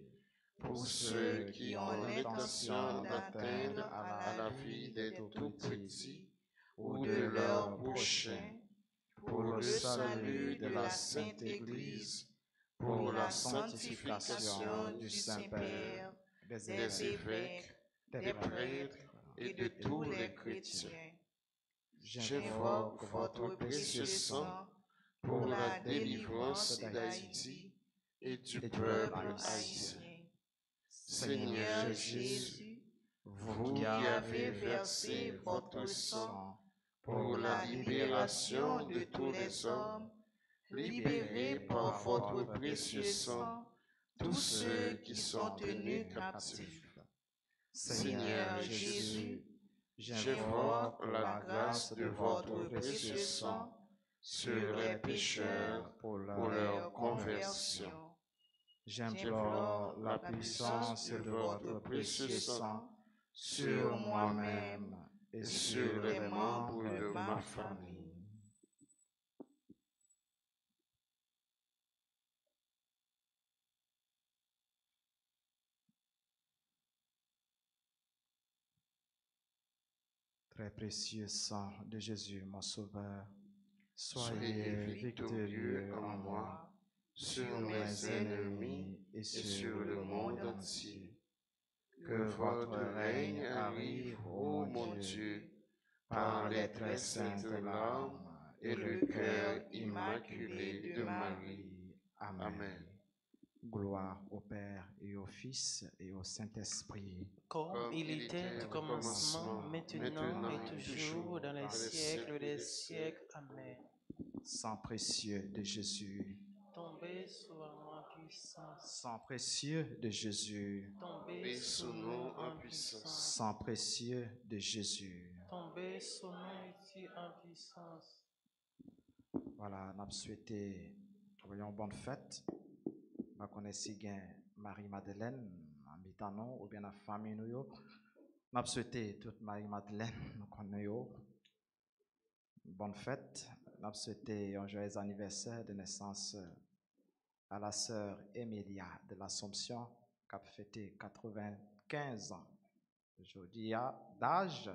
pour ceux qui ont l'intention d'atteindre à la vie des tout-petits ou de leurs prochains, pour le salut de la Sainte Église, pour la sanctification du Saint-Père, des évêques, des prêtres et de tous les chrétiens. J'invoque votre précieux sang pour la délivrance d'Haïti et du peuple haïtien. Seigneur Jésus, vous qui avez versé votre sang pour la libération de tous les hommes, libérez par votre précieux sang tous ceux qui sont tenus captifs. Seigneur Jésus, j'invoque la grâce de votre précieux sang sur les pécheurs pour leur conversion. J'implore la puissance de votre précieux sang sur moi-même et sur les membres de ma famille. Très précieux sang de Jésus, mon Sauveur, soyez victorieux en moi, sur mes ennemis et sur le monde entier. Que votre règne arrive, ô mon Dieu, par les très saintes larmes et le cœur immaculé de Marie. Amen. Gloire au Père et au Fils et au Saint-Esprit. Comme il était au commencement, maintenant et toujours, dans les siècles des siècles. Amen. Sang précieux de Jésus. Tombez sur moi puissance. Sang précieux de Jésus. Tombez sur nous en puissance. Sang précieux de Jésus. Tombez sur nous ici en puissance. Voilà, nous souhaitons voyons bonne fête. Nous connaissons bien Marie-Madeleine, habitant ou bien la famille nous. Nous souhaitons toute Marie-Madeleine, nous connaissons. Bonne fête. Nous souhaitons un joyeux anniversaire de naissance à la sœur Emilia de l'Assomption, qui a fêté 95 ans aujourd'hui d'âge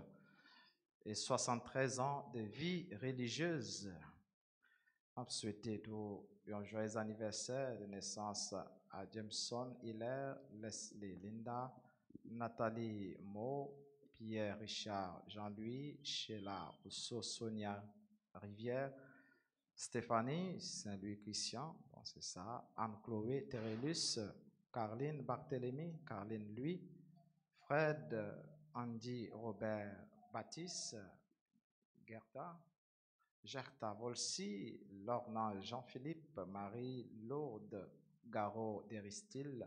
et 73 ans de vie religieuse. On souhaite un joyeux anniversaire de naissance à Jameson, Hilaire, Leslie, Linda, Nathalie Mo, Pierre, Richard, Jean-Louis, Sheila, Rousseau, Sonia, Rivière, Stéphanie, Saint-Louis Christian, bon, c'est ça, Anne-Chloé, Thérélus, Carline, Barthélemy, Carline, Louis, Fred, Andy, Robert, Baptiste, Gerta Volsi, Lorna, Jean-Philippe, Marie, Lourdes, Garo, Deristil,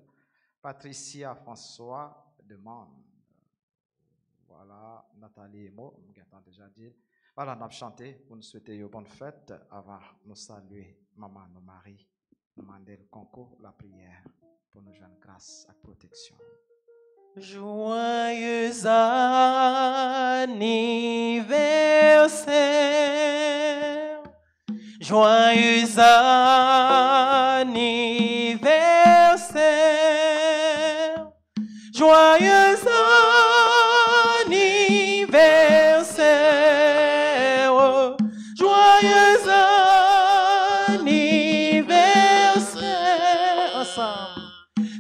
Patricia, François, Demande. Voilà, Nathalie et moi, on déjà dit. Voilà, nous avons chanté pour nous souhaiter une bonne fête avant nous saluer maman, nos maris, nous demander le concours, la prière pour nous joindre grâce et protection. Joyeux anniversaire, joyeux anniversaire, joyeux anniversaire, joyeux anniversaire, ensemble,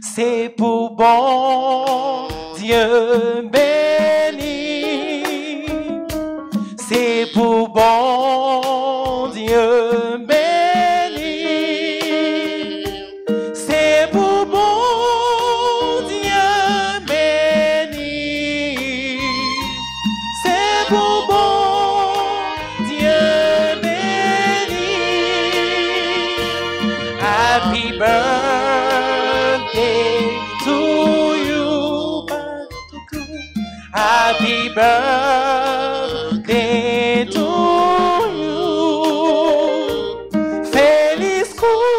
c'est pour bon Dieu béni. C'est pour bon Dieu béni. C'est pour bon Dieu béni. C'est pour bon Dieu béni. Happy birthday to you. Happy birthday to you. Feliz cumpleaños.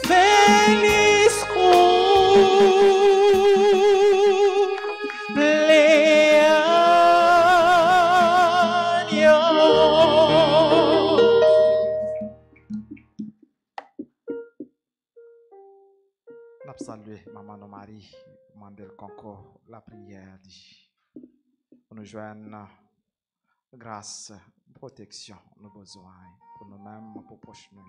Feliz cumpleaños. N'a salué Maman no Marie, Mandel Conco, la prière dit. Pour nous joindre grâce, protection, nos besoins, pour nous-mêmes, pour proches nous.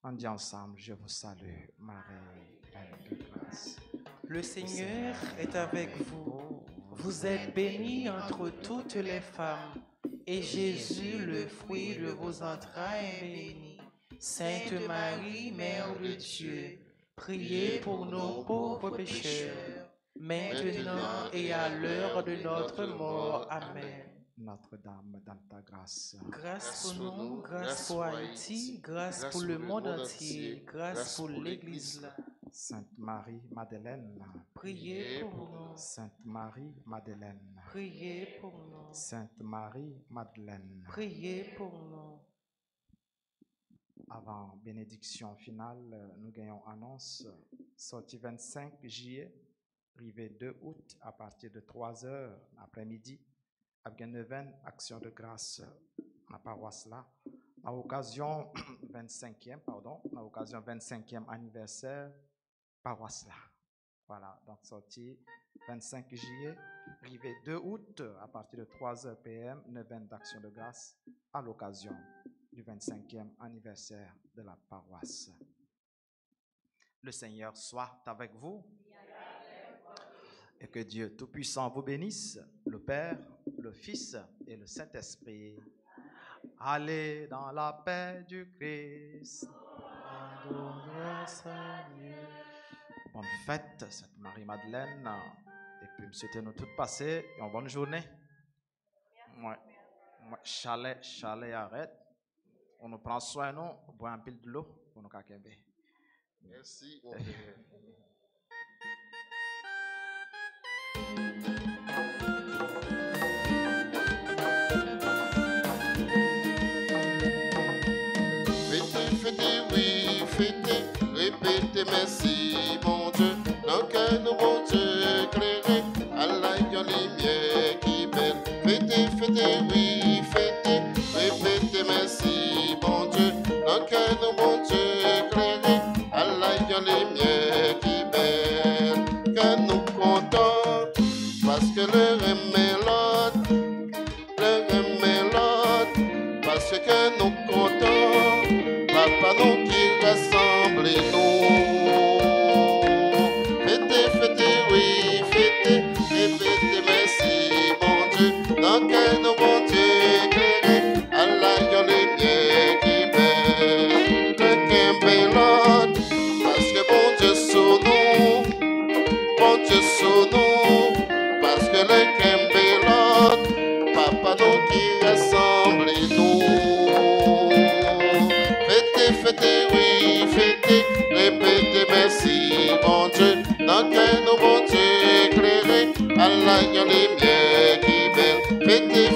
On dit ensemble, je vous salue, Marie, pleine de grâce. Le Seigneur est avec vous. Vous êtes bénie entre toutes les femmes, et Jésus, le fruit de vos entrailles, est béni. Sainte Marie, Mère de Dieu, priez pour nos pauvres pécheurs, maintenant et à l'heure de notre mort. Amen. Notre-Dame, dans ta grâce. Grâce pour nous, grâce pour Haïti, grâce pour le monde entier, grâce pour l'Église. Sainte Marie Madeleine. Priez pour nous. Sainte Marie Madeleine. Priez pour nous. Sainte Marie Madeleine. Priez pour nous. Avant bénédiction finale, nous gagnons annonce sortie 25 juillet, arrivé 2 août à partir de 3 heures après-midi, avec une neuvaine action de grâce à la paroisse là, à l'occasion 25e anniversaire paroisse là. Voilà, donc sortie 25 juillet, arrivé 2 août à partir de 3 heures p.m., neuvaine d'action de grâce à l'occasion du 25e anniversaire de la paroisse. Le Seigneur soit avec vous et que Dieu Tout-Puissant vous bénisse, le Père, le Fils et le Saint-Esprit. Allez dans la paix du Christ. Bonne fête, Sainte Marie-Madeleine. Et puis, me souhaitez nous toutes passer une bonne journée. Ouais. Chalet arrête. On nous prend soin, nous, on boit un peu de l'eau pour nous kakembe. Merci, mon père. Fêtez, oui, fêtez, répétez merci, mon Dieu, dans que nous, mon Dieu, éclairé, à la lumière qui belle. Fêtez, oui, fêtez, répétez merci, mon Dieu, dans que nous, mon Dieu, éclairé, à la lumière qui belle. Que nous comptons, parce que le remélote, parce que nous comptons. Papa nous qui rassemble nous. Fêtez, oui, fêtez, répétez merci, mon Dieu, dans que nous, mon Dieu, éclairé, à la lumière qui belle. Le Kembelote, parce que bon Dieu sous nous, parce que le Kembelote, Papa nous qui rassemble nous. Fêtez, oui, fêtez, répétez merci, mon Dieu, dans que nous, mon Dieu, éclairé, à la lumière qui belle. Fêtez,